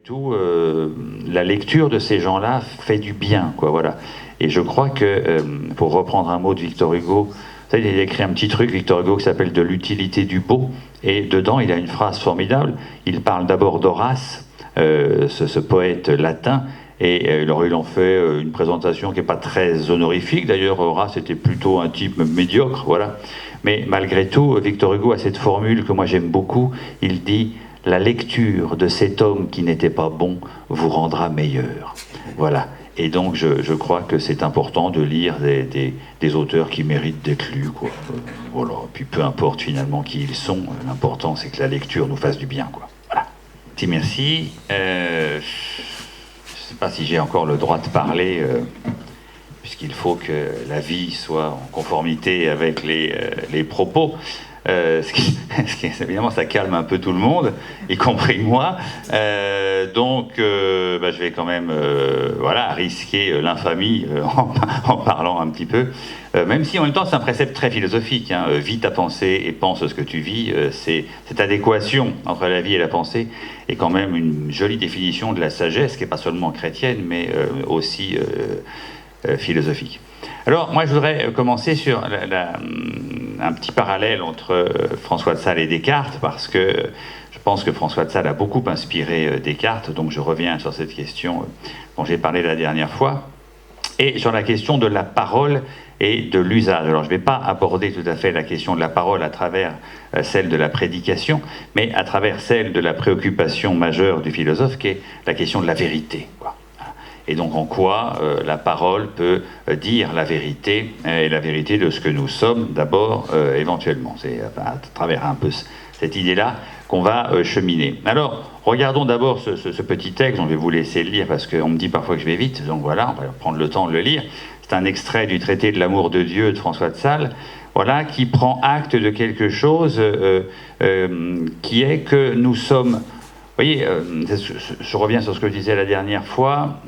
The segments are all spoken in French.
tout, la lecture de ces gens-là fait du bien, quoi, voilà. Et je crois que, pour reprendre un mot de Victor Hugo, il a écrit un petit truc, Victor Hugo, qui s'appelle « De l'utilité du beau », et dedans, il a une phrase formidable. Il parle d'abord d'Horace, ce poète latin, et alors il en fait une présentation qui n'est pas très honorifique. D'ailleurs, Horace était plutôt un type médiocre, voilà. Mais malgré tout, Victor Hugo a cette formule que moi j'aime beaucoup. Il dit « La lecture de cet homme qui n'était pas bon vous rendra meilleur ». Voilà. Et donc je crois que c'est important de lire des auteurs qui méritent d'être lus, quoi. Voilà. Puis peu importe finalement qui ils sont, l'important c'est que la lecture nous fasse du bien, quoi. Voilà. Petit merci. Je ne sais pas si j'ai encore le droit de parler, puisqu'il faut que la vie soit en conformité avec les propos. Évidemment, ça calme un peu tout le monde, y compris moi. Donc, je vais quand même voilà, risquer l'infamie en parlant un petit peu. Même si, en même temps, c'est un précepte très philosophique. Hein. Vis ta pensée et pense ce que tu vis. Cette adéquation entre la vie et la pensée est quand même une jolie définition de la sagesse, qui n'est pas seulement chrétienne, mais aussi philosophique. Alors, moi, je voudrais commencer sur un petit parallèle entre François de Sales et Descartes, parce que je pense que François de Sales a beaucoup inspiré Descartes, donc je reviens sur cette question dont j'ai parlé la dernière fois, et sur la question de la parole et de l'usage. Alors, je ne vais pas aborder tout à fait la question de la parole à travers celle de la prédication, mais à travers celle de la préoccupation majeure du philosophe, qui est la question de la vérité, quoi. Et donc en quoi la parole peut dire la vérité, et la vérité de ce que nous sommes d'abord éventuellement. C'est à travers un peu cette idée-là qu'on va cheminer. Alors, regardons d'abord ce petit texte, je vais vous laisser le lire parce qu'on me dit parfois que je vais vite, donc voilà, on va prendre le temps de le lire. C'est un extrait du traité de l'amour de Dieu de François de Sales, voilà, qui prend acte de quelque chose qui est que nous sommes... Vous voyez, je reviens sur ce que je disais la dernière fois,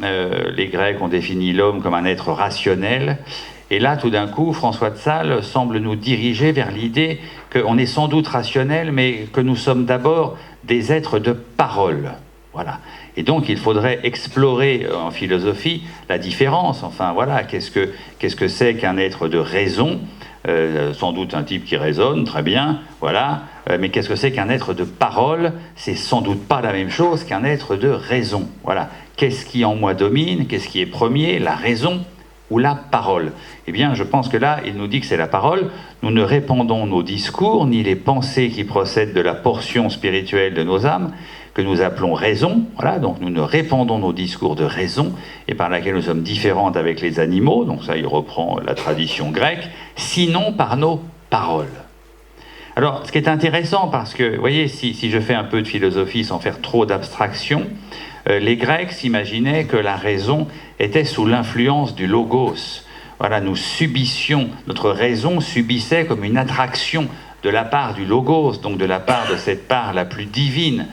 les Grecs ont défini l'homme comme un être rationnel, et là, tout d'un coup, François de Sales semble nous diriger vers l'idée qu'on est sans doute rationnel, mais que nous sommes d'abord des êtres de parole. Voilà. Et donc, il faudrait explorer en philosophie la différence. Enfin, voilà, qu'est-ce que c'est qu'un être de raison ? Sans doute un type qui raisonne, très bien, voilà. Mais qu'est-ce que c'est qu'un être de parole ? C'est sans doute pas la même chose qu'un être de raison. Voilà. Qu'est-ce qui en moi domine ? Qu'est-ce qui est premier ? La raison ou la parole ? Eh bien, je pense que là, il nous dit que c'est la parole. Nous ne répandons nos discours, ni les pensées qui procèdent de la portion spirituelle de nos âmes, que nous appelons raison. Voilà, donc nous ne répandons nos discours de raison, et par laquelle nous sommes différentes avec les animaux, donc ça, il reprend la tradition grecque, sinon par nos paroles. Alors, ce qui est intéressant, parce que, vous voyez, si je fais un peu de philosophie sans faire trop d'abstraction, les Grecs s'imaginaient que la raison était sous l'influence du logos. Voilà, nous subissions, notre raison subissait comme une attraction de la part du logos, donc de la part de cette part la plus divine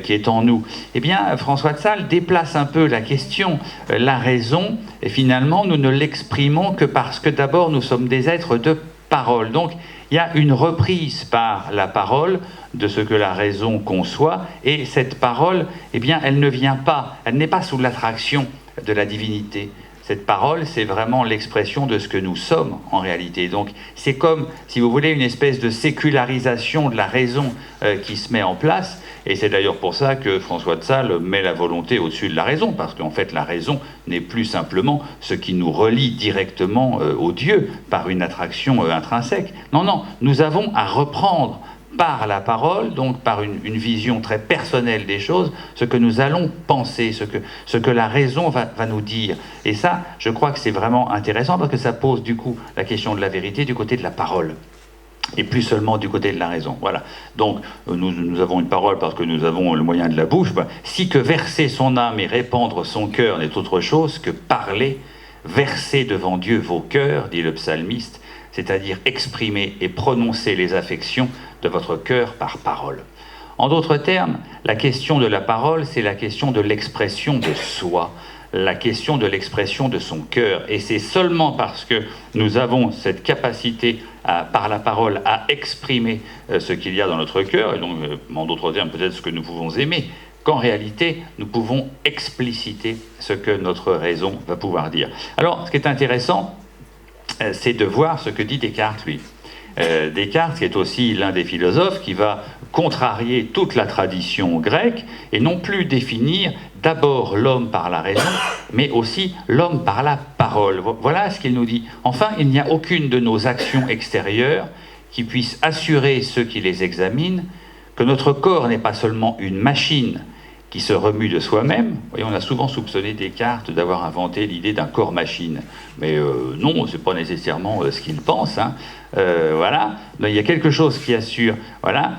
qui est en nous. Eh bien, François de Sales déplace un peu la question. La raison, et finalement, nous ne l'exprimons que parce que d'abord, nous sommes des êtres de parole. Donc, il y a une reprise par la parole de ce que la raison conçoit, et cette parole, eh bien, elle ne vient pas, elle n'est pas sous l'attraction de la divinité. Cette parole, c'est vraiment l'expression de ce que nous sommes en réalité. Donc, c'est comme, si vous voulez, une espèce de sécularisation de la raison qui se met en place. Et c'est d'ailleurs pour ça que François de Sales met la volonté au-dessus de la raison, parce qu'en fait, la raison n'est plus simplement ce qui nous relie directement au Dieu par une attraction intrinsèque. Non, non, nous avons à reprendre par la parole, donc par une vision très personnelle des choses, ce que nous allons penser, ce que la raison va nous dire. Et ça, je crois que c'est vraiment intéressant, parce que ça pose du coup la question de la vérité du côté de la parole, et plus seulement du côté de la raison. Voilà. Donc, nous avons une parole parce que nous avons le moyen de la bouche. Si que verser son âme et répandre son cœur n'est autre chose que parler, verser devant Dieu vos cœurs, dit le psalmiste, c'est-à-dire exprimer et prononcer les affections de votre cœur par parole. En d'autres termes, la question de la parole, c'est la question de l'expression de soi, la question de l'expression de son cœur. Et c'est seulement parce que nous avons cette capacité, par la parole, à exprimer ce qu'il y a dans notre cœur, et donc, en d'autres termes, peut-être ce que nous pouvons aimer, qu'en réalité, nous pouvons expliciter ce que notre raison va pouvoir dire. Alors, ce qui est intéressant, c'est de voir ce que dit Descartes, lui. Descartes, qui est aussi l'un des philosophes qui va contrarier toute la tradition grecque et non plus définir d'abord l'homme par la raison, mais aussi l'homme par la parole. Voilà ce qu'il nous dit. Enfin, il n'y a aucune de nos actions extérieures qui puisse assurer ceux qui les examinent que notre corps n'est pas seulement une machine qui se remue de soi-même. Voyez, on a souvent soupçonné Descartes d'avoir inventé l'idée d'un corps-machine. Mais non, ce n'est pas nécessairement ce qu'il pense. Hein. Voilà. Donc, il y a quelque chose qui assure, voilà,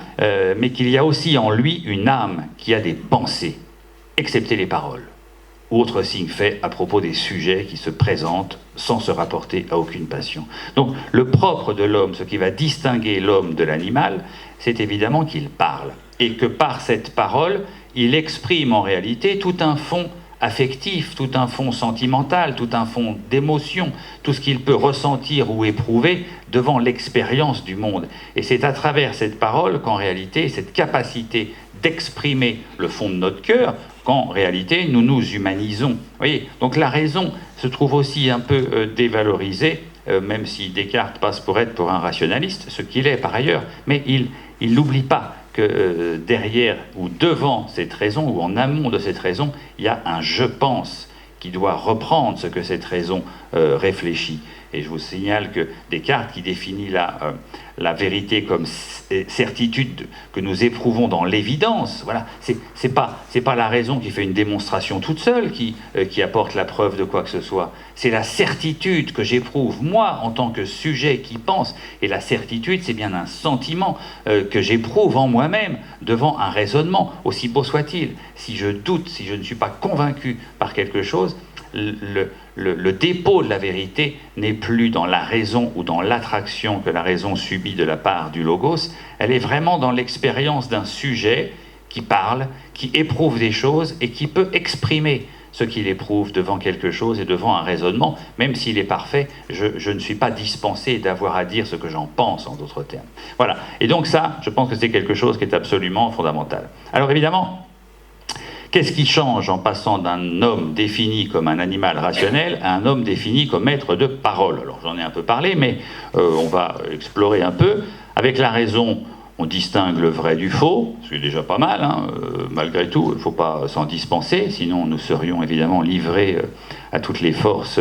mais qu'il y a aussi en lui une âme qui a des pensées, excepté les paroles. Autre signe fait à propos des sujets qui se présentent sans se rapporter à aucune passion. Donc le propre de l'homme, ce qui va distinguer l'homme de l'animal, c'est évidemment qu'il parle. Et que par cette parole, il exprime en réalité tout un fond affectif, tout un fond sentimental, tout un fond d'émotion, tout ce qu'il peut ressentir ou éprouver devant l'expérience du monde. Et c'est à travers cette parole qu'en réalité, cette capacité d'exprimer le fond de notre cœur, qu'en réalité, nous nous humanisons. Vous voyez, donc la raison se trouve aussi un peu dévalorisée, même si Descartes passe pour être pour un rationaliste, ce qu'il est par ailleurs, mais il n'oublie pas que derrière ou devant cette raison, ou en amont de cette raison, il y a un « je pense » qui doit reprendre ce que cette raison réfléchit. Et je vous signale que Descartes, qui définit la vérité comme certitude que nous éprouvons dans l'évidence, voilà, c'est pas la raison qui fait une démonstration toute seule, qui apporte la preuve de quoi que ce soit. C'est la certitude que j'éprouve, moi, en tant que sujet qui pense. Et la certitude, c'est bien un sentiment que j'éprouve en moi-même devant un raisonnement, aussi beau soit-il. Si je doute, si je ne suis pas convaincu par quelque chose, le dépôt de la vérité n'est plus dans la raison ou dans l'attraction que la raison subit de la part du logos, elle est vraiment dans l'expérience d'un sujet qui parle, qui éprouve des choses et qui peut exprimer ce qu'il éprouve devant quelque chose et devant un raisonnement, même s'il est parfait, je ne suis pas dispensé d'avoir à dire ce que j'en pense, en d'autres termes. Voilà, et donc ça, je pense que c'est quelque chose qui est absolument fondamental. Alors évidemment, qu'est-ce qui change en passant d'un homme défini comme un animal rationnel à un homme défini comme être de parole? Alors j'en ai un peu parlé, mais on va explorer un peu. Avec la raison, on distingue le vrai du faux, c'est déjà pas mal, hein, malgré tout, il ne faut pas s'en dispenser, sinon nous serions évidemment livrés à toutes les forces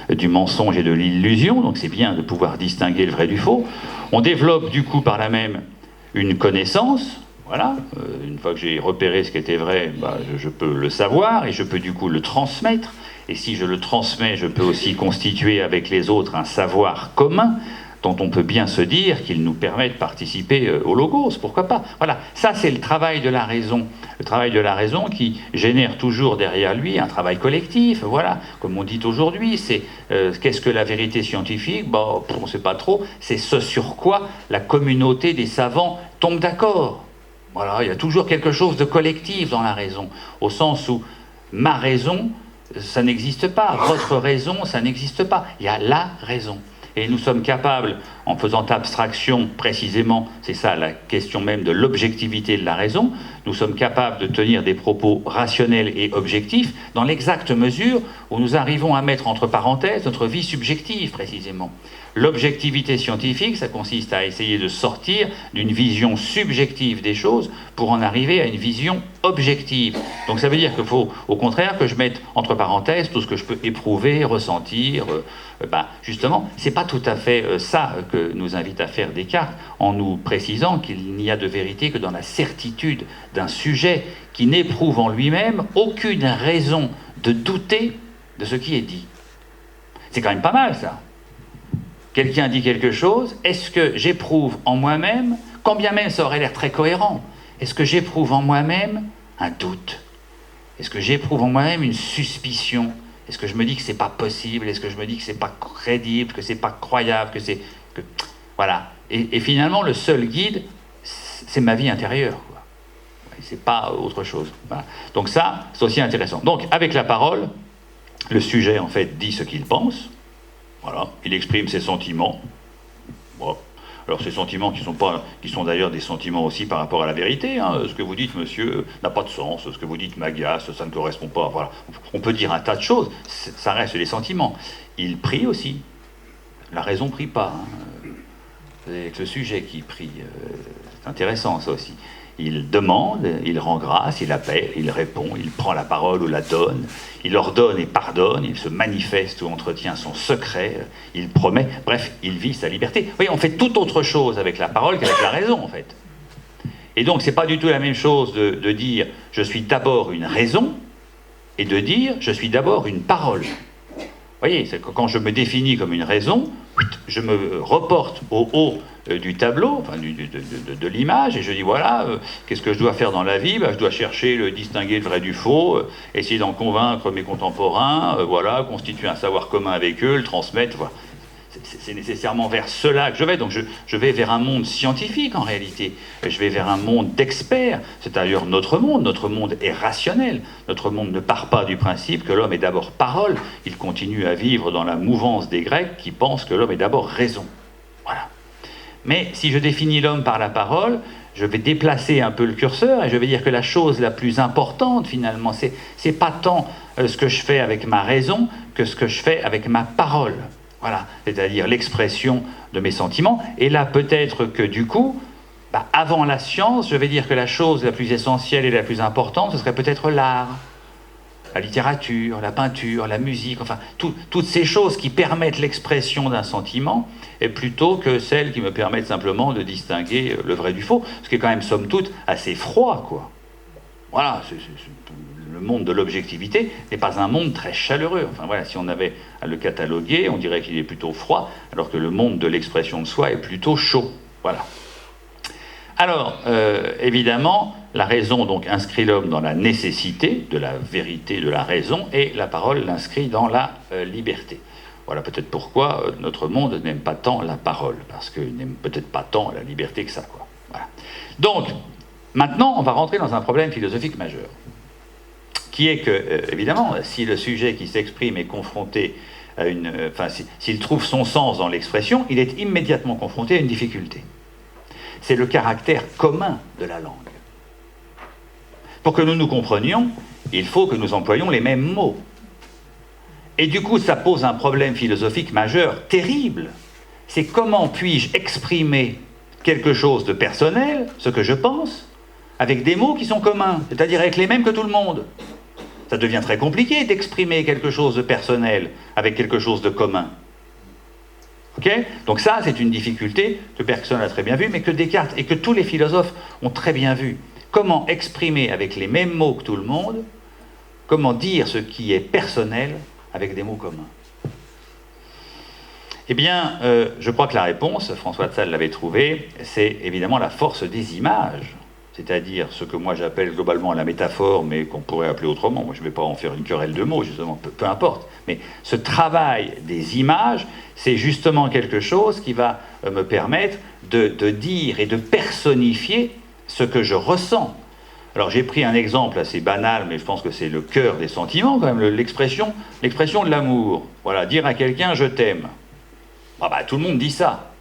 du mensonge et de l'illusion, donc c'est bien de pouvoir distinguer le vrai du faux. On développe du coup par là même une connaissance. Voilà, une fois que j'ai repéré ce qui était vrai, je peux le savoir et je peux du coup le transmettre. Et si je le transmets, je peux aussi constituer avec les autres un savoir commun dont on peut bien se dire qu'il nous permet de participer au logos, pourquoi pas. Voilà, ça c'est le travail de la raison. Le travail de la raison qui génère toujours derrière lui un travail collectif, voilà. Comme on dit aujourd'hui, c'est qu'est-ce que la vérité scientifique? On ne sait pas trop, c'est ce sur quoi la communauté des savants tombe d'accord. Voilà, il y a toujours quelque chose de collectif dans la raison, au sens où ma raison, ça n'existe pas, votre raison, ça n'existe pas, il y a la raison. Et nous sommes capables, en faisant abstraction précisément, c'est ça la question même de l'objectivité de la raison, nous sommes capables de tenir des propos rationnels et objectifs dans l'exacte mesure où nous arrivons à mettre entre parenthèses notre vie subjective précisément. L'objectivité scientifique, ça consiste à essayer de sortir d'une vision subjective des choses pour en arriver à une vision objective. Donc ça veut dire qu'il faut au contraire que je mette entre parenthèses tout ce que je peux éprouver, ressentir. Justement, c'est pas tout à fait ça que nous invite à faire Descartes en nous précisant qu'il n'y a de vérité que dans la certitude d'un sujet qui n'éprouve en lui-même aucune raison de douter de ce qui est dit. C'est quand même pas mal ça. Quelqu'un dit quelque chose, est-ce que j'éprouve en moi-même, quand bien même ça aurait l'air très cohérent, est-ce que j'éprouve en moi-même un doute? Est-ce que j'éprouve en moi-même une suspicion? Est-ce que je me dis que c'est pas possible? Est-ce que je me dis que c'est pas crédible, que c'est pas croyable, voilà. Et finalement, le seul guide, c'est ma vie intérieure, quoi. C'est pas autre chose. Voilà. Donc ça, c'est aussi intéressant. Donc, avec la parole, le sujet, en fait, dit ce qu'il pense. Voilà, il exprime ses sentiments. Bon. Alors ces sentiments qui sont d'ailleurs des sentiments aussi par rapport à la vérité, hein. Ce que vous dites, monsieur, n'a pas de sens, ce que vous dites m'agace, ça ne correspond pas, voilà. On peut dire un tas de choses, ça reste des sentiments. Il prie aussi. La raison prie pas, hein. C'est le sujet qui prie. C'est intéressant ça aussi. Il demande, il rend grâce, il appelle, il répond, il prend la parole ou la donne, il ordonne et pardonne, il se manifeste ou entretient son secret, il promet, bref, il vit sa liberté. Oui, on fait tout autre chose avec la parole qu'avec la raison, en fait. Et donc, c'est pas du tout la même chose de dire « je suis d'abord une raison » et de dire « je suis d'abord une parole ». Vous voyez, quand je me définis comme une raison, je me reporte au haut du tableau, enfin de l'image, et je dis voilà, qu'est-ce que je dois faire dans la vie? Je dois chercher le distinguer le vrai du faux, essayer d'en convaincre mes contemporains, voilà, constituer un savoir commun avec eux, le transmettre, voilà. C'est nécessairement vers cela que je vais. Donc je vais vers un monde scientifique en réalité. Je vais vers un monde d'experts. C'est d'ailleurs notre monde. Notre monde est rationnel. Notre monde ne part pas du principe que l'homme est d'abord parole. Il continue à vivre dans la mouvance des Grecs qui pensent que l'homme est d'abord raison. Voilà. Mais si je définis l'homme par la parole, je vais déplacer un peu le curseur et je vais dire que la chose la plus importante finalement, c'est pas tant ce que je fais avec ma raison que ce que je fais avec ma parole. Voilà, c'est-à-dire l'expression de mes sentiments. Et là, peut-être que du coup, avant la science, je vais dire que la chose la plus essentielle et la plus importante, ce serait peut-être l'art, la littérature, la peinture, la musique, enfin, toutes ces choses qui permettent l'expression d'un sentiment, et plutôt que celles qui me permettent simplement de distinguer le vrai du faux, ce qui est quand même, somme toute, assez froid, quoi. Voilà, le monde de l'objectivité n'est pas un monde très chaleureux. Enfin voilà, si on avait à le cataloguer, on dirait qu'il est plutôt froid, alors que le monde de l'expression de soi est plutôt chaud. Voilà. Alors, évidemment, la raison donc inscrit l'homme dans la nécessité de la vérité de la raison, et la parole l'inscrit dans la liberté. Voilà peut-être pourquoi notre monde n'aime pas tant la parole, parce qu'il n'aime peut-être pas tant la liberté que ça, quoi. Voilà. Donc, maintenant, on va rentrer dans un problème philosophique majeur, qui est que, évidemment, si le sujet qui s'exprime est confronté à s'il trouve son sens dans l'expression, il est immédiatement confronté à une difficulté. C'est le caractère commun de la langue. Pour que nous nous comprenions, il faut que nous employions les mêmes mots. Et du coup, ça pose un problème philosophique majeur, terrible. C'est comment puis-je exprimer quelque chose de personnel, ce que je pense, avec des mots qui sont communs, c'est-à-dire avec les mêmes que tout le monde. Ça devient très compliqué d'exprimer quelque chose de personnel avec quelque chose de commun. Ok ? Donc ça, c'est une difficulté que personne n'a très bien vue, mais que Descartes et que tous les philosophes ont très bien vu. Comment exprimer avec les mêmes mots que tout le monde, comment dire ce qui est personnel avec des mots communs. Eh bien, je crois que la réponse, François de Sales l'avait trouvée, c'est évidemment la force des images, c'est-à-dire ce que moi j'appelle globalement la métaphore, mais qu'on pourrait appeler autrement. Moi, je ne vais pas en faire une querelle de mots, justement, peu importe. Mais ce travail des images, c'est justement quelque chose qui va me permettre de dire et de personnifier ce que je ressens. Alors j'ai pris un exemple assez banal, mais je pense que c'est le cœur des sentiments, quand même, l'expression de l'amour. Voilà, dire à quelqu'un « je t'aime ». Tout le monde dit ça.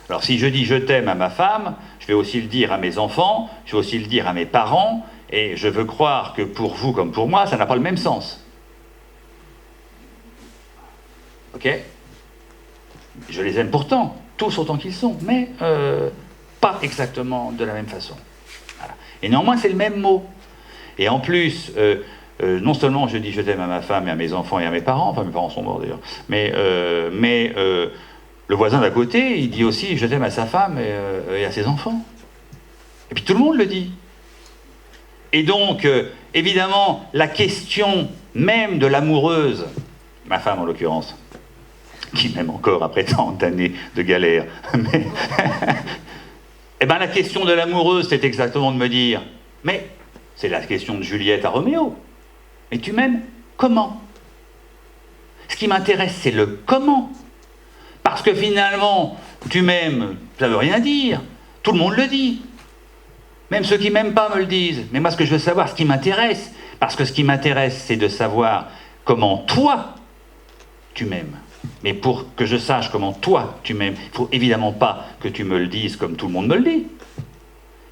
Alors si je dis « je t'aime » à ma femme, je vais aussi le dire à mes enfants, je vais aussi le dire à mes parents, et je veux croire que pour vous comme pour moi, ça n'a pas le même sens. Ok ? Je les aime pourtant, tous autant qu'ils sont, mais pas exactement de la même façon. Voilà. Et néanmoins, c'est le même mot. Et en plus, non seulement je dis je t'aime à ma femme et à mes enfants et à mes parents, enfin mes parents sont morts d'ailleurs, mais le voisin d'à côté, il dit aussi je t'aime à sa femme et à ses enfants. Et puis tout le monde le dit. Et donc, évidemment, la question même de l'amoureuse, ma femme en l'occurrence, qui m'aime encore après tant d'années de galère, mais eh bien la question de l'amoureuse, c'est exactement de me dire, mais c'est la question de Juliette à Roméo. Mais tu m'aimes comment ? Ce qui m'intéresse, c'est le comment. Parce que finalement, tu m'aimes, ça ne veut rien dire. Tout le monde le dit. Même ceux qui ne m'aiment pas me le disent. Mais moi, ce que je veux savoir, ce qui m'intéresse, parce que ce qui m'intéresse, c'est de savoir comment toi, tu m'aimes. Mais pour que je sache comment toi tu m'aimes, il ne faut évidemment pas que tu me le dises comme tout le monde me le dit.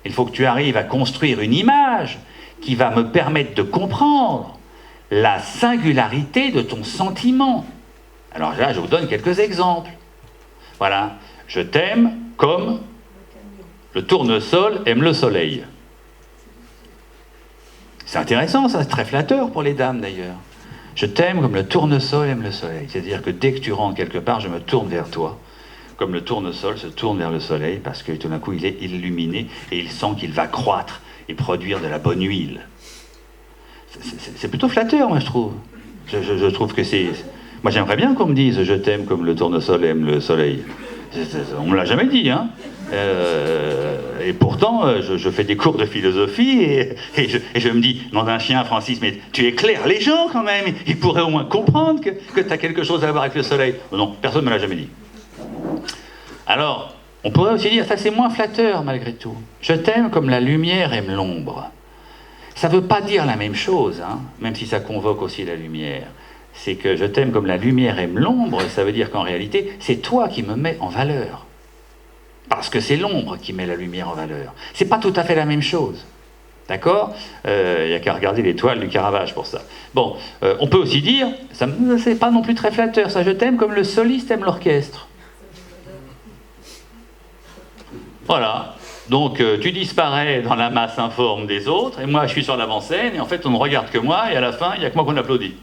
Il faut que tu arrives à construire une image qui va me permettre de comprendre la singularité de ton sentiment. Alors là, je vous donne quelques exemples. Voilà, je t'aime comme le tournesol aime le soleil. C'est intéressant, ça, c'est très flatteur pour les dames d'ailleurs. Je t'aime comme le tournesol aime le soleil. C'est-à-dire que dès que tu rentres quelque part, je me tourne vers toi, comme le tournesol se tourne vers le soleil, parce que tout d'un coup, il est illuminé et il sent qu'il va croître et produire de la bonne huile. C'est plutôt flatteur, moi, je trouve. Je trouve que c'est... Moi, j'aimerais bien qu'on me dise « je t'aime comme le tournesol aime le soleil ». On ne me l'a jamais dit, hein. Et pourtant, je fais des cours de philosophie et je me dis, nom d'un chien, Francis, mais tu éclaires les gens quand même, ils pourraient au moins comprendre que tu as quelque chose à voir avec le soleil. Non, personne ne me l'a jamais dit. Alors, on pourrait aussi dire, ça c'est moins flatteur malgré tout. Je t'aime comme la lumière aime l'ombre. Ça ne veut pas dire la même chose, hein, même si ça convoque aussi la lumière. C'est que je t'aime comme la lumière aime l'ombre, ça veut dire qu'en réalité, c'est toi qui me mets en valeur. Parce que c'est l'ombre qui met la lumière en valeur. C'est pas tout à fait la même chose. D'accord ? Il n'y a qu'à regarder l'étoile du Caravage pour ça. Bon, on peut aussi dire, c'est pas non plus très flatteur, ça, je t'aime comme le soliste aime l'orchestre. Voilà. Donc, tu disparais dans la masse informe des autres, et moi, je suis sur l'avant-scène, et en fait, on ne regarde que moi, et à la fin, il n'y a que moi qu'on applaudit.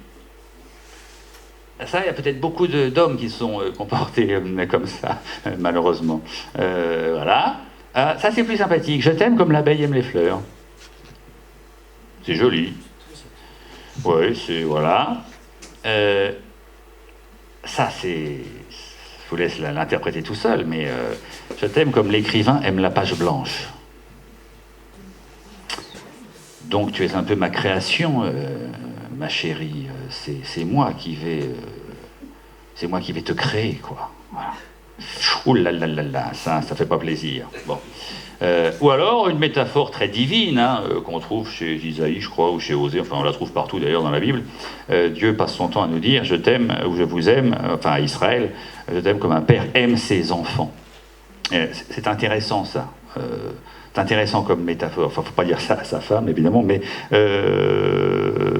Ça, il y a peut-être beaucoup d'hommes qui sont comportés comme ça, malheureusement. Voilà. Ça, c'est plus sympathique. Je t'aime comme l'abeille aime les fleurs. C'est joli. Oui, c'est... Voilà. Ça, c'est... Je vous laisse l'interpréter tout seul, mais je t'aime comme l'écrivain aime la page blanche. Donc, tu es un peu ma création, ma chérie. C'est moi qui vais... c'est moi qui vais te créer, quoi. Voilà. Ouh là là là là, ça fait pas plaisir. Bon. Ou alors une métaphore très divine, hein, qu'on trouve chez Isaïe, je crois, ou chez Osée, enfin on la trouve partout d'ailleurs dans la Bible. Dieu passe son temps à nous dire « je t'aime » ou « je vous aime », enfin à Israël, « je t'aime comme un père aime ses enfants ». C'est intéressant ça. C'est intéressant comme métaphore. Enfin, faut pas dire ça à sa femme, évidemment, mais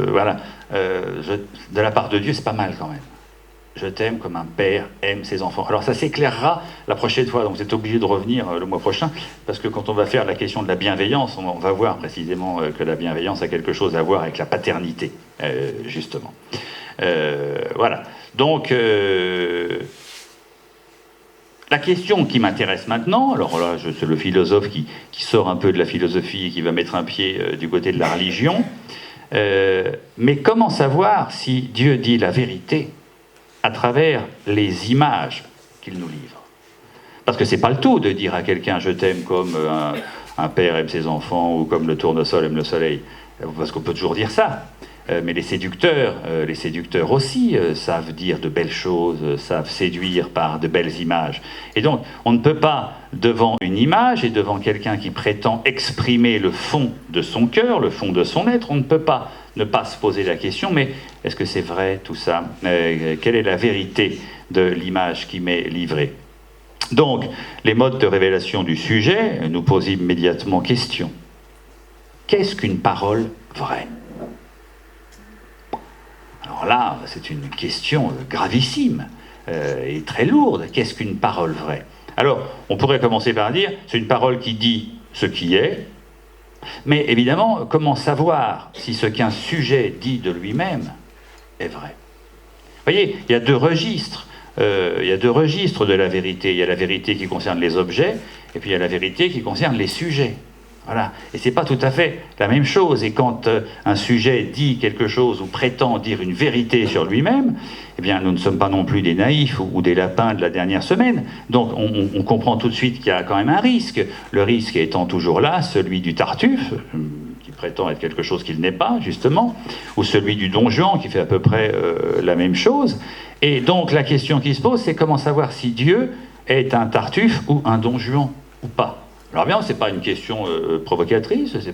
voilà. De la part de Dieu, c'est pas mal quand même. Je t'aime comme un père aime ses enfants. Alors ça s'éclairera la prochaine fois, donc vous êtes obligé de revenir le mois prochain, parce que quand on va faire la question de la bienveillance, on va voir précisément que la bienveillance a quelque chose à voir avec la paternité, justement. Voilà. Donc, la question qui m'intéresse maintenant, alors là, c'est le philosophe qui sort un peu de la philosophie et qui va mettre un pied du côté de la religion, mais comment savoir si Dieu dit la vérité à travers les images qu'il nous livre? Parce que c'est pas le tout de dire à quelqu'un « je t'aime » comme un père aime ses enfants ou comme le tournesol aime le soleil, parce qu'on peut toujours dire ça. Mais les séducteurs aussi savent dire de belles choses, savent séduire par de belles images. Et donc, on ne peut pas, devant une image et devant quelqu'un qui prétend exprimer le fond de son cœur, le fond de son être, on ne peut pas ne pas se poser la question, mais est-ce que c'est vrai tout ça ? Quelle est la vérité de l'image qui m'est livrée ? Donc, les modes de révélation du sujet nous posent immédiatement question. Qu'est-ce qu'une parole vraie ? Alors là, c'est une question gravissime et très lourde. Qu'est-ce qu'une parole vraie ? Alors, on pourrait commencer par dire, c'est une parole qui dit ce qui est, mais évidemment, comment savoir si ce qu'un sujet dit de lui-même est vrai ? Vous voyez, il y a deux registres. Il y a deux registres de la vérité. Il y a la vérité qui concerne les objets, et puis il y a la vérité qui concerne les sujets. Voilà. Et c'est pas tout à fait la même chose. Et quand un sujet dit quelque chose ou prétend dire une vérité sur lui-même, eh bien, nous ne sommes pas non plus des naïfs ou des lapins de la dernière semaine. Donc, on comprend tout de suite qu'il y a quand même un risque. Le risque étant toujours là, celui du Tartuffe, qui prétend être quelque chose qu'il n'est pas, justement, ou celui du Don Juan, qui fait à peu près la même chose. Et donc, la question qui se pose, c'est comment savoir si Dieu est un Tartuffe ou un Don Juan, ou pas. Alors bien, c'est pas une question provocatrice, c'est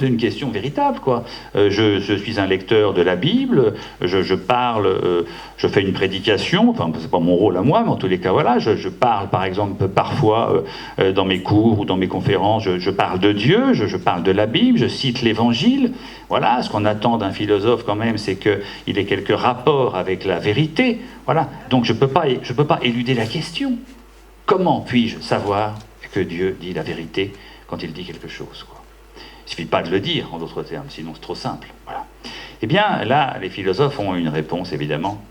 une question véritable, quoi. Je suis un lecteur de la Bible, je parle, je fais une prédication, enfin c'est pas mon rôle à moi, mais en tous les cas voilà, je parle par exemple parfois dans mes cours ou dans mes conférences, je parle de Dieu, je parle de la Bible, je cite l'Évangile. Voilà, ce qu'on attend d'un philosophe quand même, c'est qu'il ait quelques rapports avec la vérité. Voilà, donc je peux pas éluder la question. Comment puis-je savoir que Dieu dit la vérité quand il dit quelque chose, quoi? Il ne suffit pas de le dire, en d'autres termes, sinon c'est trop simple. Voilà. Eh bien, là, les philosophes ont une réponse, évidemment,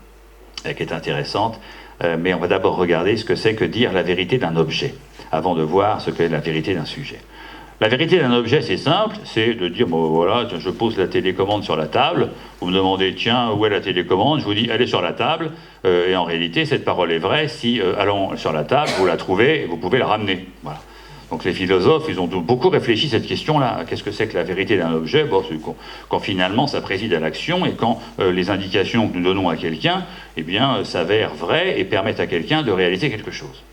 qui est intéressante, mais on va d'abord regarder ce que c'est que dire la vérité d'un objet, avant de voir ce qu'est la vérité d'un sujet. La vérité d'un objet, c'est simple, c'est de dire, bon voilà, je pose la télécommande sur la table, vous me demandez, tiens, où est la télécommande? Je vous dis, elle est sur la table, et en réalité, cette parole est vraie, si, allant sur la table, vous la trouvez, vous pouvez la ramener. Voilà. Donc les philosophes, ils ont beaucoup réfléchi à cette question-là. Qu'est-ce que c'est que la vérité d'un objet? Bon, c'est quand finalement ça préside à l'action, et quand les indications que nous donnons à quelqu'un, eh bien, s'avèrent vraies et permettent à quelqu'un de réaliser quelque chose.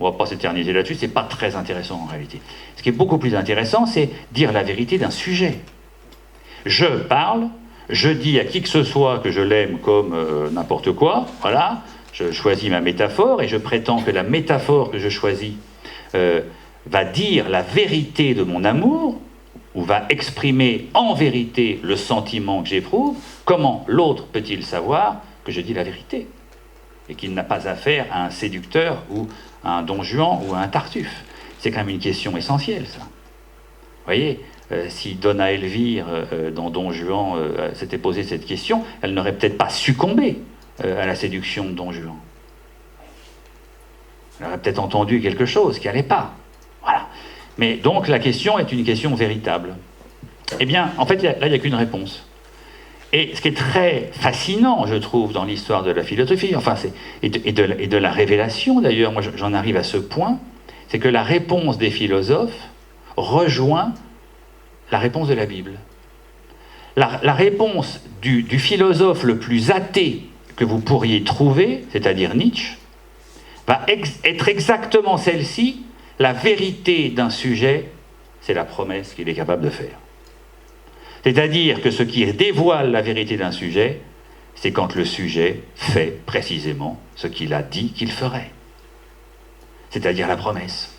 On ne va pas s'éterniser là-dessus, c'est pas très intéressant en réalité. Ce qui est beaucoup plus intéressant, c'est dire la vérité d'un sujet. Je parle, je dis à qui que ce soit que je l'aime comme n'importe quoi, voilà, je choisis ma métaphore et je prétends que la métaphore que je choisis va dire la vérité de mon amour, ou va exprimer en vérité le sentiment que j'éprouve. Comment l'autre peut-il savoir que je dis la vérité et qu'il n'a pas affaire à un séducteur ou à un Don Juan ou à un Tartuffe? C'est quand même une question essentielle, ça. Vous voyez, si Donna Elvire, dans Don Juan, s'était posé cette question, elle n'aurait peut-être pas succombé à la séduction de Don Juan. Elle aurait peut-être entendu quelque chose qui n'allait pas. Voilà. Mais donc la question est une question véritable. Eh bien, en fait, là, il n'y a qu'une réponse. Et ce qui est très fascinant, je trouve, dans l'histoire de la philosophie, enfin, et de la révélation d'ailleurs, moi j'en arrive à ce point, c'est que la réponse des philosophes rejoint la réponse de la Bible. La réponse du philosophe le plus athée que vous pourriez trouver, c'est-à-dire Nietzsche, va être exactement celle-ci. La vérité d'un sujet, c'est la promesse qu'il est capable de faire. C'est-à-dire que ce qui dévoile la vérité d'un sujet, c'est quand le sujet fait précisément ce qu'il a dit qu'il ferait. C'est-à-dire la promesse.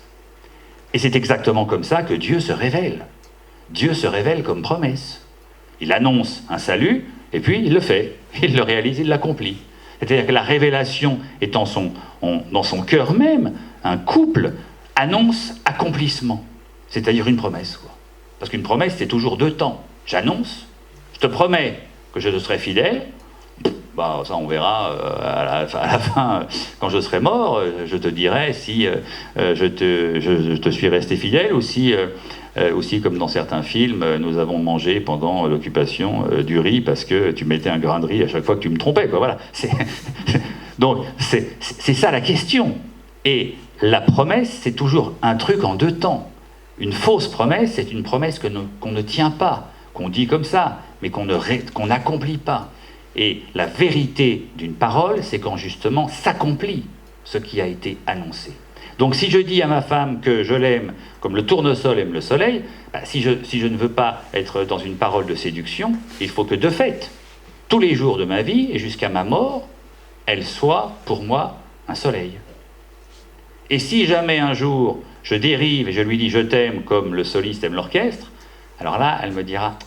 Et c'est exactement comme ça que Dieu se révèle. Dieu se révèle comme promesse. Il annonce un salut, et puis il le fait. Il le réalise, il l'accomplit. C'est-à-dire que la révélation est dans son cœur même. Un couple annonce accomplissement. C'est-à-dire une promesse, quoi. Parce qu'une promesse, c'est toujours deux temps. J'annonce, je te promets que je te serai fidèle, bah, ça on verra à la fin, quand je serai mort, je te dirai si je te suis resté fidèle ou si, aussi comme dans certains films, nous avons mangé pendant l'occupation du riz parce que tu mettais un grain de riz à chaque fois que tu me trompais, quoi. Voilà. Donc c'est ça la question. Et la promesse, c'est toujours un truc en deux temps. Une fausse promesse, c'est une promesse qu'on ne tient pas, qu'on dit comme ça, mais qu'on n'accomplit pas. Et la vérité d'une parole, c'est quand justement s'accomplit ce qui a été annoncé. Donc si je dis à ma femme que je l'aime comme le tournesol aime le soleil, bah, si je ne veux pas être dans une parole de séduction, il faut que de fait, tous les jours de ma vie et jusqu'à ma mort, elle soit pour moi un soleil. Et si jamais un jour je dérive et je lui dis je t'aime comme le soliste aime l'orchestre, alors là, elle me dira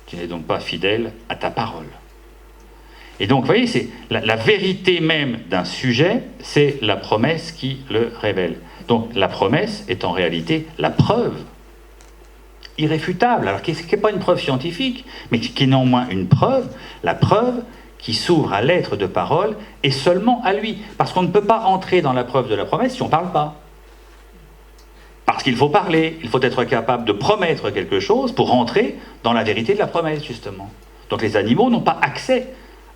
tu n'es donc pas fidèle à ta parole. Et donc, vous voyez, c'est la vérité même d'un sujet, c'est la promesse qui le révèle. Donc, la promesse est en réalité la preuve irréfutable, alors qui n'est pas une preuve scientifique, mais qui est néanmoins une preuve, la preuve qui s'ouvre à l'être de parole et seulement à lui. Parce qu'on ne peut pas rentrer dans la preuve de la promesse si on ne parle pas. Parce qu'il faut parler, il faut être capable de promettre quelque chose pour rentrer dans la vérité de la promesse, justement. Donc les animaux n'ont pas accès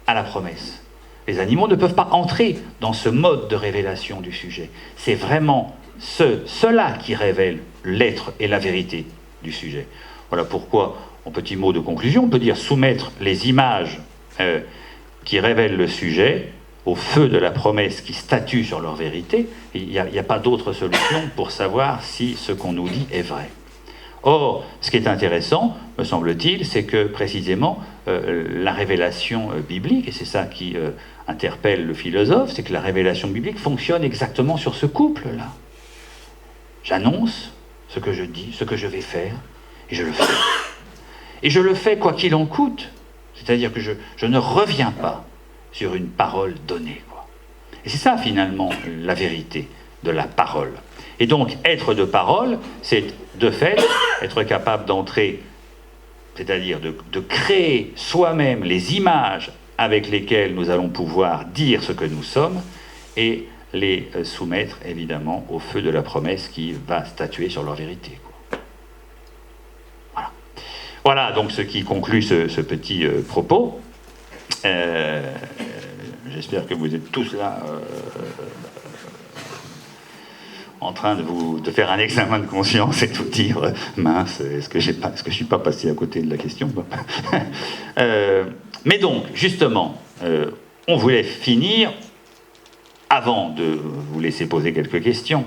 à la promesse. Les animaux ne peuvent pas entrer dans ce mode de révélation du sujet. C'est vraiment cela qui révèle l'être et la vérité du sujet. Voilà pourquoi, en petit mot de conclusion, on peut dire soumettre les images qui révèlent le sujet au feu de la promesse qui statuent sur leur vérité, il n'y a pas d'autre solution pour savoir si ce qu'on nous dit est vrai. Or, ce qui est intéressant, me semble-t-il, c'est que précisément la révélation biblique, et c'est ça qui interpelle le philosophe, c'est que la révélation biblique fonctionne exactement sur ce couple-là. J'annonce ce que je dis, ce que je vais faire, et je le fais. Et je le fais quoi qu'il en coûte, c'est-à-dire que je ne reviens pas sur une parole donnée, quoi. Et c'est ça, finalement, la vérité de la parole. Et donc, être de parole, c'est de fait être capable d'entrer, c'est-à-dire de créer soi-même les images avec lesquelles nous allons pouvoir dire ce que nous sommes et les soumettre, évidemment, au feu de la promesse qui va statuer sur leur vérité, quoi. Voilà. Voilà donc ce qui conclut ce petit propos. J'espère que vous êtes tous là en train de faire un examen de conscience et de vous dire mince, est-ce que je suis pas passé à côté de la question? Mais donc, justement, on voulait finir, avant de vous laisser poser quelques questions,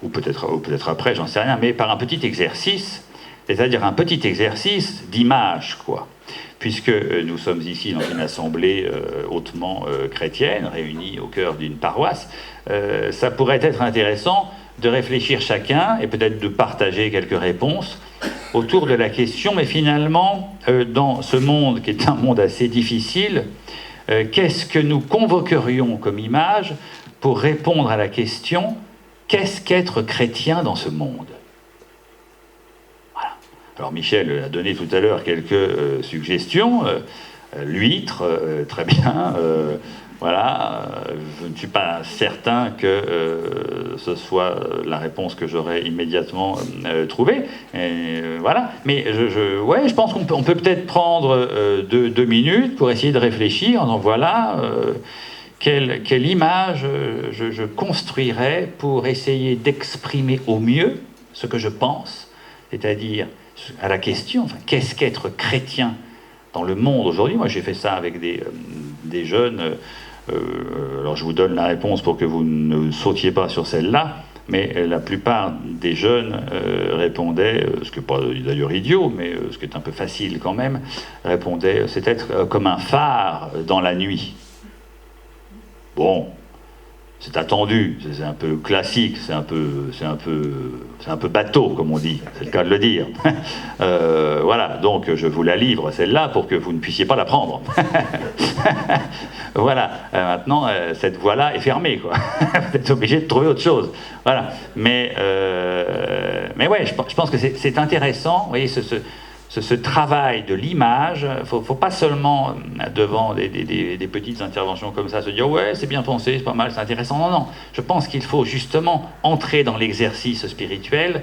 ou peut-être après, j'en sais rien, mais par un petit exercice, c'est-à-dire un petit exercice d'image, quoi. Puisque nous sommes ici dans une assemblée hautement chrétienne, réunie au cœur d'une paroisse, ça pourrait être intéressant de réfléchir chacun, et peut-être de partager quelques réponses, autour de la question, mais finalement, dans ce monde qui est un monde assez difficile, qu'est-ce que nous convoquerions comme image pour répondre à la question « Qu'est-ce qu'être chrétien dans ce monde ?» Voilà. Alors Michel a donné tout à l'heure quelques suggestions. L'huître, très bien. Voilà. Je ne suis pas certain que ce soit la réponse que j'aurais immédiatement trouvée. Voilà. Mais ouais, je pense qu'on peut peut-être prendre 2 minutes pour essayer de réfléchir en disant voilà, quelle image je construirais pour essayer d'exprimer au mieux ce que je pense, c'est-à-dire à la question, enfin, qu'est-ce qu'être chrétien dans le monde aujourd'hui? Moi, j'ai fait ça avec des jeunes. Alors, je vous donne la réponse pour que vous ne sautiez pas sur celle-là, mais la plupart des jeunes répondaient, ce qui n'est pas d'ailleurs idiot, mais ce qui est un peu facile quand même, répondaient, c'est être comme un phare dans la nuit. Bon, c'est attendu, c'est un peu classique, c'est un peu bateau, comme on dit, c'est le cas de le dire. Voilà, donc je vous la livre, celle-là, pour que vous ne puissiez pas la prendre. Voilà, maintenant, cette voie-là est fermée, quoi. Vous êtes obligé de trouver autre chose. Voilà, mais ouais, je pense que c'est intéressant, vous voyez, ce travail de l'image. Faut pas seulement, devant des petites interventions comme ça, se dire « ouais, c'est bien pensé, c'est pas mal, c'est intéressant ». Non, non. Je pense qu'il faut justement entrer dans l'exercice spirituel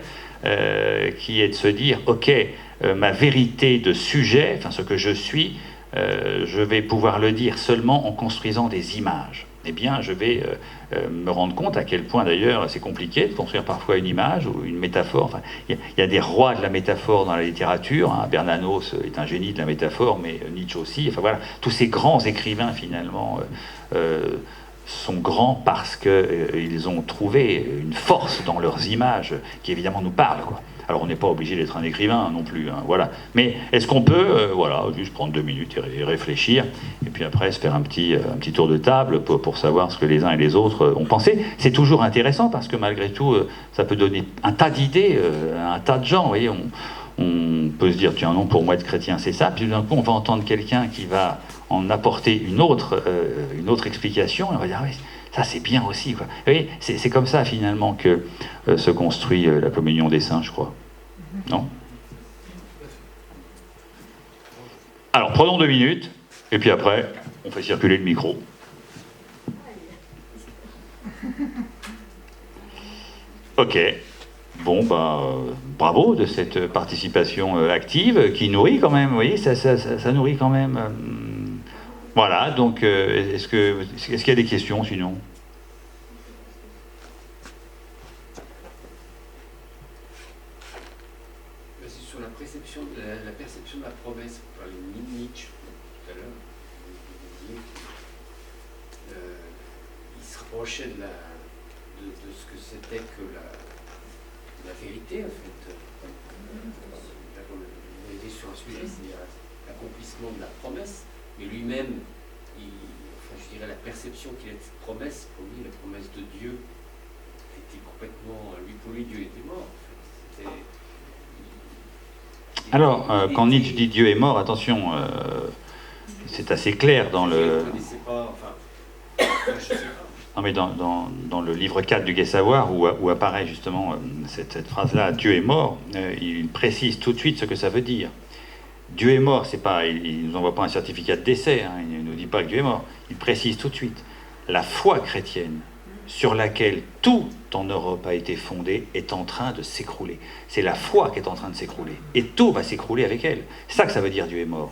qui est de se dire « ok, ma vérité de sujet, enfin ce que je suis, je vais pouvoir le dire seulement en construisant des images ». Eh bien, je vais me rendre compte à quel point, d'ailleurs, c'est compliqué de construire parfois une image ou une métaphore. Enfin, il y a des rois de la métaphore dans la littérature. Hein. Bernanos est un génie de la métaphore, mais Nietzsche aussi. Enfin, voilà, tous ces grands écrivains, finalement, sont grands parce qu'ils ont trouvé une force dans leurs images qui, évidemment, nous parle, quoi. Alors, on n'est pas obligé d'être un écrivain non plus, hein, voilà. Mais est-ce qu'on peut, voilà, juste prendre 2 minutes et réfléchir, et puis après se faire un petit tour de table pour savoir ce que les uns et les autres ont pensé. C'est toujours intéressant parce que malgré tout, ça peut donner un tas d'idées, un tas de gens. Vous voyez, on peut se dire, tiens, non, pour moi être chrétien, c'est ça. Puis d'un coup, on va entendre quelqu'un qui va en apporter une autre explication, et on va dire, ah, oui, ça c'est bien aussi, quoi. Vous voyez, c'est comme ça finalement que se construit la communion des saints, je crois. Non? Alors prenons 2 minutes, et puis après, on fait circuler le micro. Ok. Bon, bravo de cette participation active qui nourrit quand même, vous voyez, ça nourrit quand même. Voilà, donc est-ce qu'il y a des questions sinon? C'est sur la perception de la promesse, vous parlez de Nietzsche tout à l'heure. il se rapprochait de ce que c'était que la vérité, en fait. La vérité sur un sujet, c'est l'accomplissement de la promesse, mais lui-même, je dirais, la perception qu'il a de cette promesse, pour lui, la promesse de Dieu était complètement... Pour lui, Dieu était mort, en fait. Alors, quand Nietzsche dit Dieu est mort, attention, c'est assez clair dans le... Non, mais dans le livre 4 du Gai Savoir, où apparaît justement cette phrase-là, Dieu est mort, il précise tout de suite ce que ça veut dire. Dieu est mort, c'est pas, il ne nous envoie pas un certificat de décès, hein, il ne nous dit pas que Dieu est mort, il précise tout de suite. La foi chrétienne, sur laquelle tout en Europe a été fondé, est en train de s'écrouler. C'est la foi qui est en train de s'écrouler. Et tout va s'écrouler avec elle. C'est ça que ça veut dire Dieu est mort.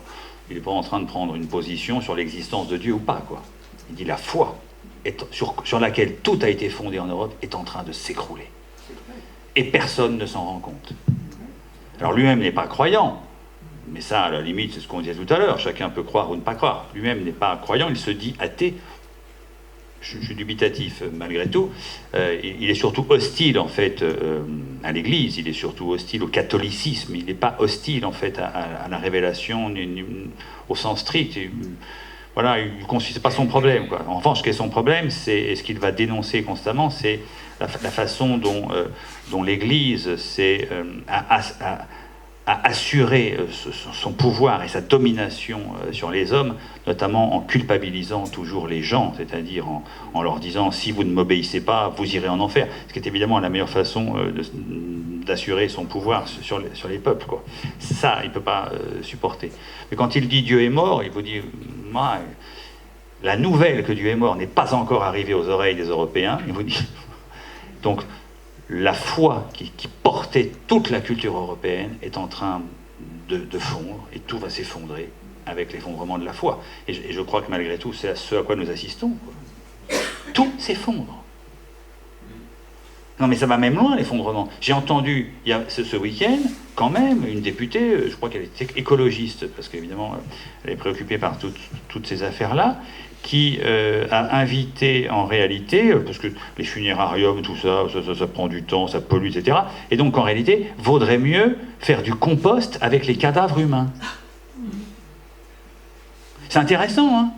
Il n'est pas en train de prendre une position sur l'existence de Dieu ou pas, quoi. Il dit la foi sur laquelle tout a été fondé en Europe est en train de s'écrouler. Et personne ne s'en rend compte. Alors lui-même n'est pas croyant, mais ça, à la limite, c'est ce qu'on disait tout à l'heure. Chacun peut croire ou ne pas croire. Lui-même n'est pas croyant, il se dit athée. Je suis dubitatif malgré tout. Il est surtout hostile en fait à l'Église, il est surtout hostile au catholicisme, il n'est pas hostile en fait à la révélation au sens strict. Voilà, c'est pas son problème, quoi. En revanche, ce qui est son problème, et ce qu'il va dénoncer constamment, c'est la façon dont l'Église a assuré son pouvoir et sa domination sur les hommes, notamment en culpabilisant toujours les gens, c'est-à-dire en leur disant « si vous ne m'obéissez pas, vous irez en enfer », ce qui est évidemment la meilleure façon d'assurer son pouvoir sur les peuples, quoi. Ça, il ne peut pas supporter. Mais quand il dit « Dieu est mort », il vous dit « la nouvelle que Dieu est mort n'est pas encore arrivée aux oreilles des Européens », il vous dit. Donc, la foi qui portait toute la culture européenne est en train de fondre, et tout va s'effondrer avec l'effondrement de la foi. Et je crois que malgré tout, c'est à ce à quoi nous assistons, quoi. Tout s'effondre. Non mais ça va même loin, l'effondrement. J'ai entendu, il y a ce week-end, quand même, une députée, je crois qu'elle était écologiste, parce qu'évidemment, elle est préoccupée par toutes ces affaires-là, qui a invité en réalité, parce que les funérariums, tout ça, ça prend du temps, ça pollue, etc. Et donc en réalité, vaudrait mieux faire du compost avec les cadavres humains. C'est intéressant, hein?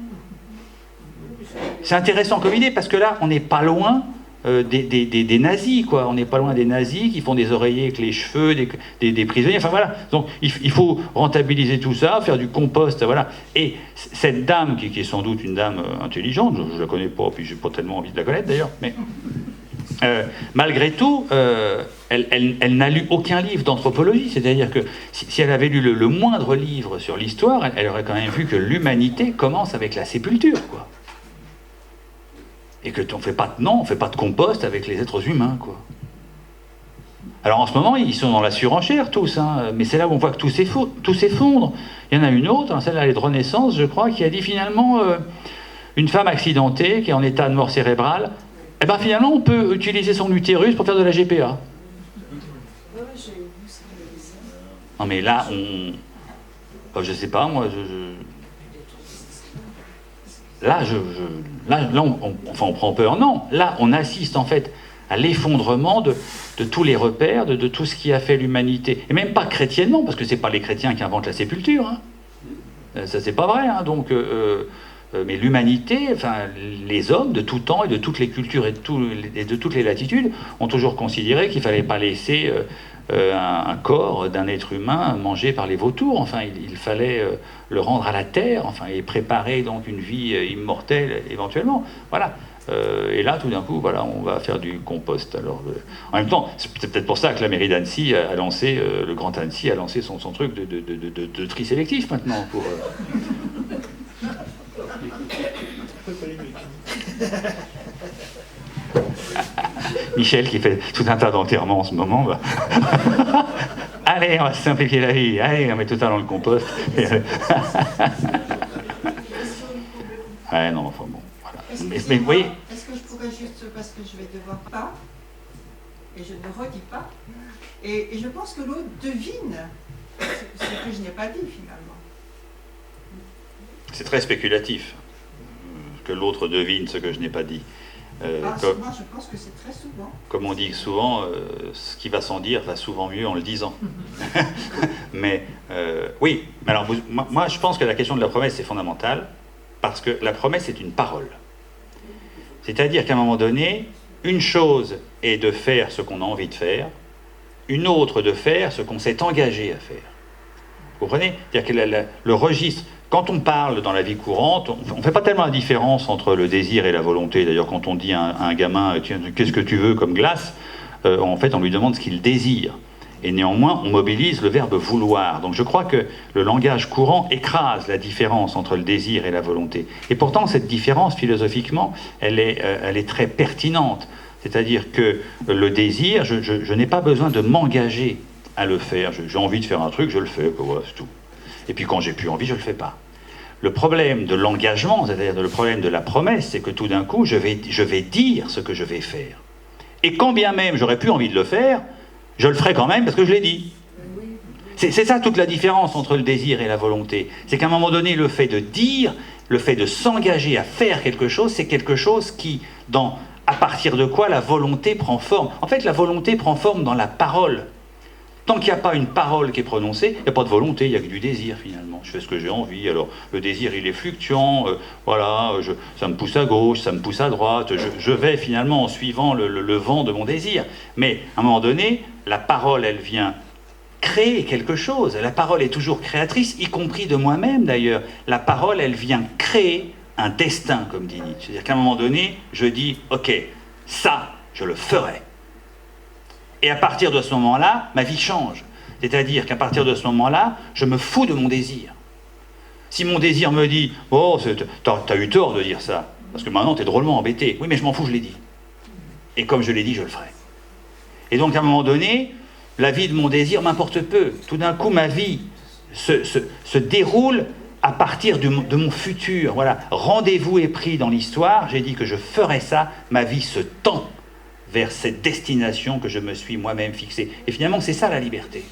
C'est intéressant comme idée, parce que là, on n'est pas loin des nazis, quoi. On n'est pas loin des nazis qui font des oreillers avec les cheveux, des prisonniers. Enfin voilà. Donc il faut rentabiliser tout ça, faire du compost, voilà. Et cette dame, qui est sans doute une dame intelligente, je ne la connais pas, puis j'ai pas tellement envie de la connaître d'ailleurs, mais malgré tout, elle n'a lu aucun livre d'anthropologie. C'est-à-dire que si elle avait lu le moindre livre sur l'histoire, elle aurait quand même vu que l'humanité commence avec la sépulture, quoi. Et que on fait pas de compost avec les êtres humains, quoi. Alors en ce moment, ils sont dans la surenchère tous, hein, mais c'est là où on voit que tout s'effondre. Il y en a une autre, hein, celle-là, de Renaissance, je crois, qui a dit finalement, une femme accidentée, qui est en état de mort cérébrale, eh ben finalement, on peut utiliser son utérus pour faire de la GPA. Non mais là, je sais pas, moi, Là, on prend peur, non. Là, on assiste en fait à l'effondrement de tous les repères, de tout ce qui a fait l'humanité. Et même pas chrétiennement, parce que c'est pas les chrétiens qui inventent la sépulture. Hein. Ça, c'est pas vrai. Hein. Donc, mais l'humanité, enfin, les hommes de tout temps et de toutes les cultures et de toutes les latitudes ont toujours considéré qu'il fallait pas laisser un corps d'un être humain mangé par les vautours. Enfin, il fallait le rendre à la terre, enfin, et préparer donc une vie immortelle éventuellement. Voilà. Et là, tout d'un coup, voilà, on va faire du compost. Alors, en même temps, c'est peut-être pour ça que la mairie d'Annecy a lancé, le Grand Annecy a lancé son truc de tri sélectif maintenant pour. Michel qui fait tout un tas d'enterrements en ce moment. Bah. Allez, on va simplifier la vie. Allez, on met tout ça dans le compost. Ouais, non, enfin bon. Voilà. Mais vous voyez. Est-ce que je pourrais juste, parce que je vais devoir pas, et je ne redis pas, et je pense que l'autre devine ce que je n'ai pas dit finalement. C'est très spéculatif. que l'autre devine ce que je n'ai pas dit. Moi, je pense que c'est très souvent. Comme on dit souvent, ce qui va sans dire va souvent mieux en le disant. Mais oui, alors moi je pense que la question de la promesse est fondamentale, parce que la promesse est une parole. C'est-à-dire qu'à un moment donné, une chose est de faire ce qu'on a envie de faire, une autre de faire ce qu'on s'est engagé à faire. Vous comprenez? C'est-à-dire que le registre, quand on parle dans la vie courante, on ne fait pas tellement la différence entre le désir et la volonté. D'ailleurs, quand on dit à un gamin « qu'est-ce que tu veux comme glace ?», en fait, on lui demande ce qu'il désire. Et néanmoins, on mobilise le verbe vouloir. Donc je crois que le langage courant écrase la différence entre le désir et la volonté. Et pourtant, cette différence, philosophiquement, elle est très pertinente. C'est-à-dire que le désir, je n'ai pas besoin de m'engager à le faire. J'ai envie de faire un truc, je le fais, voilà, c'est tout. Et puis quand j'ai plus envie, je ne le fais pas. Le problème de l'engagement, c'est-à-dire le problème de la promesse, c'est que tout d'un coup, je vais dire ce que je vais faire. Et quand bien même j'aurais plus envie de le faire, je le ferai quand même parce que je l'ai dit. C'est ça toute la différence entre le désir et la volonté. C'est qu'à un moment donné, le fait de dire, le fait de s'engager à faire quelque chose, c'est quelque chose qui, à partir de quoi la volonté prend forme. En fait, la volonté prend forme dans la parole. Tant qu'il n'y a pas une parole qui est prononcée, il n'y a pas de volonté, il n'y a que du désir finalement. Je fais ce que j'ai envie, alors le désir il est fluctuant, voilà, ça me pousse à gauche, ça me pousse à droite, je vais finalement en suivant le vent de mon désir. Mais à un moment donné, la parole elle vient créer quelque chose, la parole est toujours créatrice, y compris de moi-même d'ailleurs. La parole elle vient créer un destin, comme dit Nietzsche. C'est-à-dire qu'à un moment donné, je dis, ok, ça, je le ferai. Et à partir de ce moment-là, ma vie change. C'est-à-dire qu'à partir de ce moment-là, je me fous de mon désir. Si mon désir me dit « Oh, t'as eu tort de dire ça, parce que maintenant t'es drôlement embêté. » Oui, mais je m'en fous, je l'ai dit. Et comme je l'ai dit, je le ferai. Et donc à un moment donné, la vie de mon désir m'importe peu. Tout d'un coup, ma vie se déroule à partir de mon futur. Voilà, rendez-vous est pris dans l'histoire, j'ai dit que je ferai ça, ma vie se tend vers cette destination que je me suis moi-même fixée. Et finalement, c'est ça la liberté.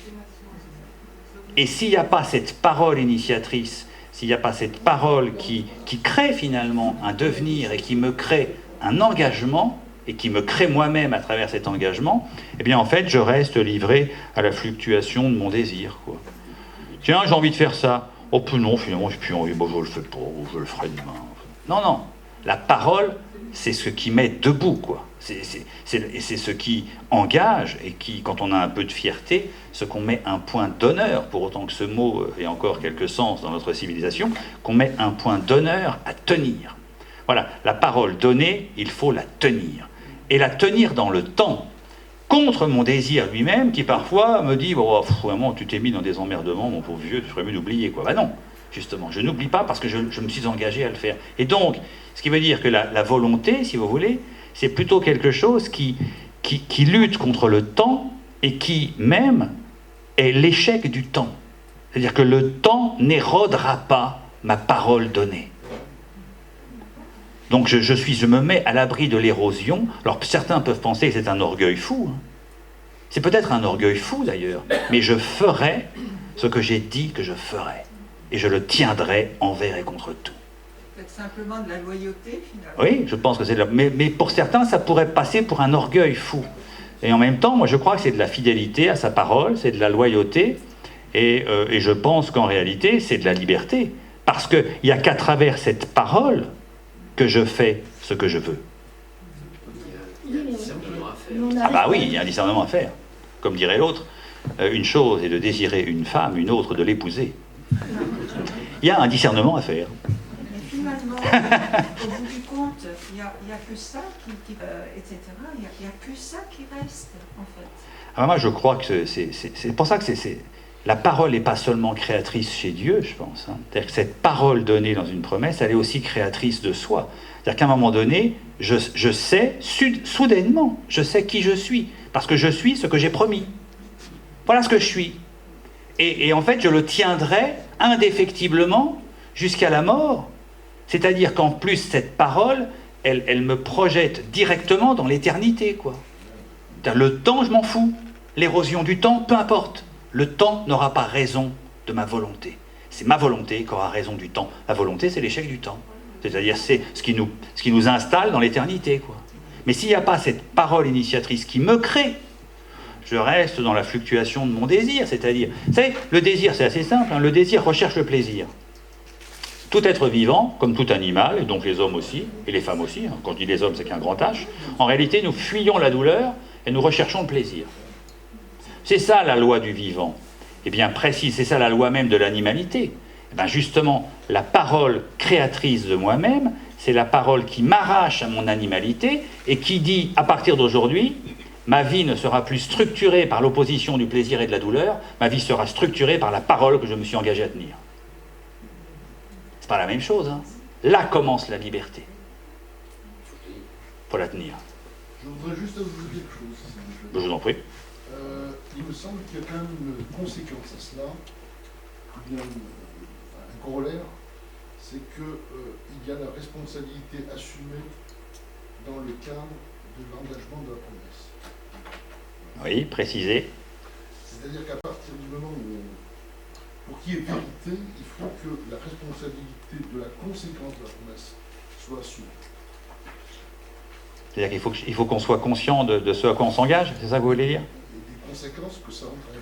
Et s'il n'y a pas cette parole initiatrice, s'il n'y a pas cette parole qui crée finalement un devenir et qui me crée un engagement, et qui me crée moi-même à travers cet engagement, eh bien en fait, je reste livré à la fluctuation de mon désir, quoi. Tiens, j'ai envie de faire ça. Oh, puis non, finalement, j'ai plus envie. Bon, je le fais pas, ou je le ferai demain. Non, non. La parole, c'est ce qui met debout, quoi. C'est ce qui engage et qui, quand on a un peu de fierté, ce qu'on met un point d'honneur, pour autant que ce mot ait encore quelque sens dans notre civilisation, qu'on met un point d'honneur à tenir. Voilà, la parole donnée, il faut la tenir. Et la tenir dans le temps, contre mon désir lui-même, qui parfois me dit « Bon, vraiment, tu t'es mis dans des emmerdements, mon pauvre vieux, tu ferais mieux d'oublier, quoi. » Ben non, justement, je n'oublie pas parce que je me suis engagé à le faire. Et donc, ce qui veut dire que la volonté, si vous voulez, c'est plutôt quelque chose qui lutte contre le temps et qui, même, est l'échec du temps. C'est-à-dire que le temps n'érodera pas ma parole donnée. Donc je me mets à l'abri de l'érosion. Alors certains peuvent penser que c'est un orgueil fou. Hein. C'est peut-être un orgueil fou d'ailleurs, mais je ferai ce que j'ai dit que je ferai. Et je le tiendrai envers et contre tout. C'est simplement de la loyauté finalement. Oui, je pense que c'est de la... Mais pour certains, ça pourrait passer pour un orgueil fou. Et en même temps, moi je crois que c'est de la fidélité à sa parole, c'est de la loyauté, et je pense qu'en réalité, c'est de la liberté. Parce qu'il n'y a qu'à travers cette parole que je fais ce que je veux. Il y a un discernement à faire. Ah bah oui, il y a un discernement à faire. Comme dirait l'autre, une chose est de désirer une femme, une autre de l'épouser. Il y a un discernement à faire. Mais finalement, au bout du compte, il n'y a que ça etc. Il n'y a que ça qui reste, en fait. Ah, moi, je crois que c'est pour ça que la parole n'est pas seulement créatrice chez Dieu, je pense. Hein. C'est-à-dire que cette parole donnée dans une promesse, elle est aussi créatrice de soi. C'est-à-dire qu'à un moment donné, je sais, soudainement, je sais qui je suis, parce que je suis ce que j'ai promis. Voilà ce que je suis. Et en fait, je le tiendrai indéfectiblement jusqu'à la mort. C'est-à-dire qu'en plus, cette parole, elle me projette directement dans l'éternité, quoi. C'est-à-dire, le temps, je m'en fous. L'érosion du temps, peu importe. Le temps n'aura pas raison de ma volonté. C'est ma volonté qui aura raison du temps. La volonté, c'est l'échec du temps. C'est-à-dire c'est ce qui nous installe dans l'éternité, quoi. Mais s'il n'y a pas cette parole initiatrice qui me crée, je reste dans la fluctuation de mon désir. C'est-à-dire, vous savez, le désir, c'est assez simple, hein, le désir recherche le plaisir. Tout être vivant, comme tout animal, et donc les hommes aussi, et les femmes aussi, hein, quand je dis les hommes, c'est qu'un grand H, en réalité, nous fuyons la douleur et nous recherchons le plaisir. C'est ça la loi du vivant. Eh bien, précise, c'est ça la loi même de l'animalité. Eh bien, justement, la parole créatrice de moi-même, c'est la parole qui m'arrache à mon animalité et qui dit, à partir d'aujourd'hui, ma vie ne sera plus structurée par l'opposition du plaisir et de la douleur, ma vie sera structurée par la parole que je me suis engagé à tenir. C'est pas la même chose, hein. Là commence la liberté. Faut la tenir. Je voudrais juste ajouter quelque chose. Si vous Je vous en prie. Il me semble qu'il y a quand même une conséquence à cela, ou bien un corollaire, c'est qu'il y a la responsabilité assumée dans le cadre de l'engagement de la promesse. Oui, précisez. C'est-à-dire qu'à partir du moment où, pour qu'il y ait vérité, il faut que la responsabilité de la conséquence de la promesse soit assumée. C'est-à-dire qu'il faut qu'on soit conscient de ce à quoi on s'engage, c'est ça que vous voulez dire? Et des conséquences que ça entraîne.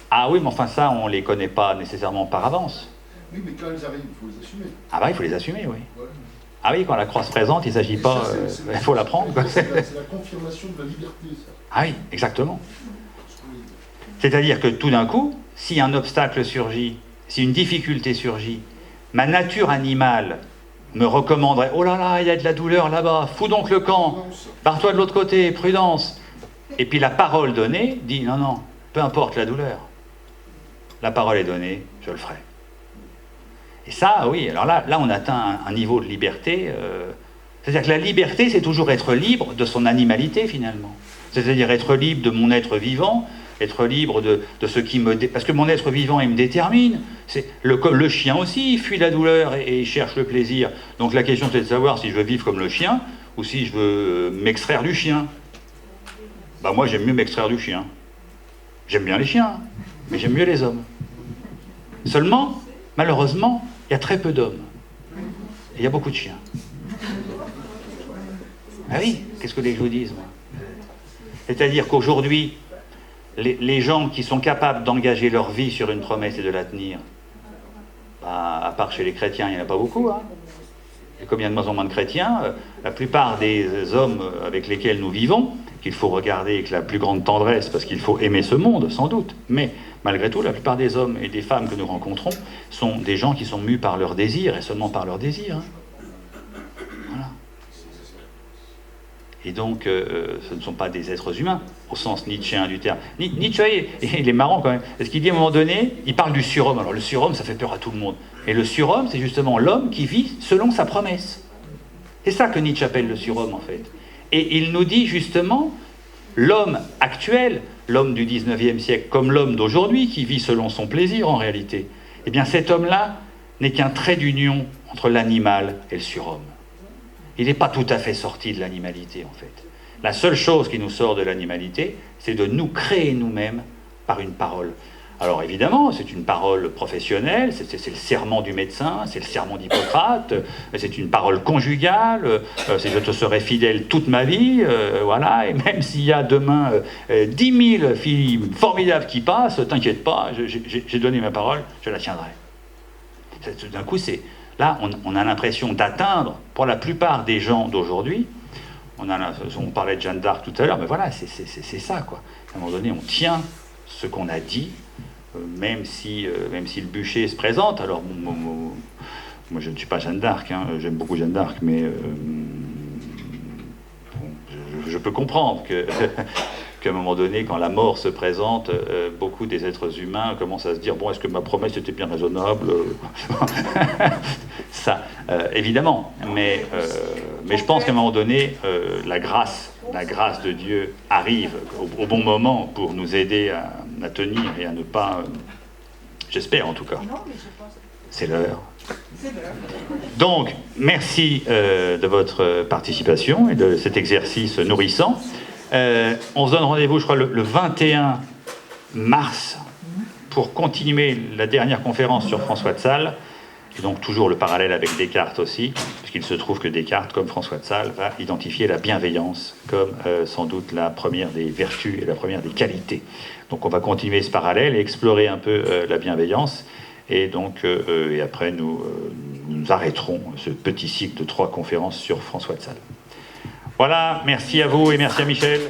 Ah oui, mais enfin ça, on ne les connaît pas nécessairement par avance. Oui, mais quand elles arrivent, il faut les assumer. Ah bah il faut les assumer, oui. Voilà. Ah oui, quand la croix se présente, il ne s'agit pas... Il faut la prendre, quoi. C'est la confirmation de la liberté, ça. Ah oui, exactement. C'est-à-dire que tout d'un coup, si un obstacle surgit, si une difficulté surgit, ma nature animale me recommanderait « Oh là là, il y a de la douleur là-bas, fous donc le camp, pars-toi de l'autre côté, prudence !» Et puis la parole donnée dit « Non, non, peu importe la douleur. La parole est donnée, je le ferai. » Et ça, oui, alors là on atteint un niveau de liberté. C'est-à-dire que la liberté, c'est toujours être libre de son animalité, finalement. C'est-à-dire être libre de mon être vivant, être libre de ce qui me... Parce que mon être vivant, il me détermine. Le chien aussi, il fuit la douleur et il cherche le plaisir. Donc la question, c'est de savoir si je veux vivre comme le chien ou si je veux m'extraire du chien. Bah moi, j'aime mieux m'extraire du chien. J'aime bien les chiens, mais j'aime mieux les hommes. Seulement, malheureusement, il y a très peu d'hommes. Et il y a beaucoup de chiens. Ah oui, qu'est-ce que les je vous dise, moi? C'est-à-dire qu'aujourd'hui, les gens qui sont capables d'engager leur vie sur une promesse et de la tenir, bah, à part chez les chrétiens, il n'y en a pas beaucoup. Hein. Et comme il y a de moins en moins de chrétiens, la plupart des hommes avec lesquels nous vivons, qu'il faut regarder avec la plus grande tendresse, parce qu'il faut aimer ce monde, sans doute, mais malgré tout, la plupart des hommes et des femmes que nous rencontrons sont des gens qui sont mus par leur désir, et seulement par leur désir. Hein. Voilà. Et donc, ce ne sont pas des êtres humains, au sens nietzschéen du terme. Nietzsche, il est marrant quand même, parce qu'il dit à un moment donné, il parle du surhomme. Alors le surhomme, ça fait peur à tout le monde. Et le surhomme, c'est justement l'homme qui vit selon sa promesse. C'est ça que Nietzsche appelle le surhomme, en fait. Et il nous dit justement, l'homme actuel, l'homme du 19e siècle, comme l'homme d'aujourd'hui, qui vit selon son plaisir en réalité, eh bien cet homme-là n'est qu'un trait d'union entre l'animal et le surhomme. Il n'est pas tout à fait sorti de l'animalité, en fait. La seule chose qui nous sort de l'animalité, c'est de nous créer nous-mêmes par une parole. Alors évidemment, c'est une parole professionnelle, c'est le serment du médecin, c'est le serment d'Hippocrate, c'est une parole conjugale, c'est je te serai fidèle toute ma vie, voilà, et même s'il y a demain 10 000 filles formidables qui passent, t'inquiète pas, j'ai donné ma parole, je la tiendrai. D'un coup, là, on a l'impression d'atteindre, pour la plupart des gens d'aujourd'hui, on parlait de Jeanne d'Arc tout à l'heure, mais voilà, c'est ça, quoi. À un moment donné, on tient ce qu'on a dit, même si le bûcher se présente. Alors, moi, je ne suis pas Jeanne d'Arc, hein, j'aime beaucoup Jeanne d'Arc, mais je peux comprendre qu'à un moment donné, quand la mort se présente, beaucoup des êtres humains commencent à se dire « Bon, est-ce que ma promesse était bien raisonnable ?» Ça, évidemment, mais je pense qu'à un moment donné, la grâce de Dieu arrive au bon moment pour nous aider à tenir et à ne pas... j'espère en tout cas. C'est l'heure. Donc, merci de votre participation et de cet exercice nourrissant. On se donne rendez-vous, je crois, le 21 mars pour continuer la dernière conférence sur François de Sales. Et donc toujours le parallèle avec Descartes aussi, puisqu'il se trouve que Descartes, comme François de Sales, va identifier la bienveillance comme sans doute la première des vertus et la première des qualités. Donc on va continuer ce parallèle et explorer un peu la bienveillance. Et donc, et après, nous arrêterons ce petit cycle de 3 conférences sur François de Sales. Voilà, merci à vous et merci à Michel.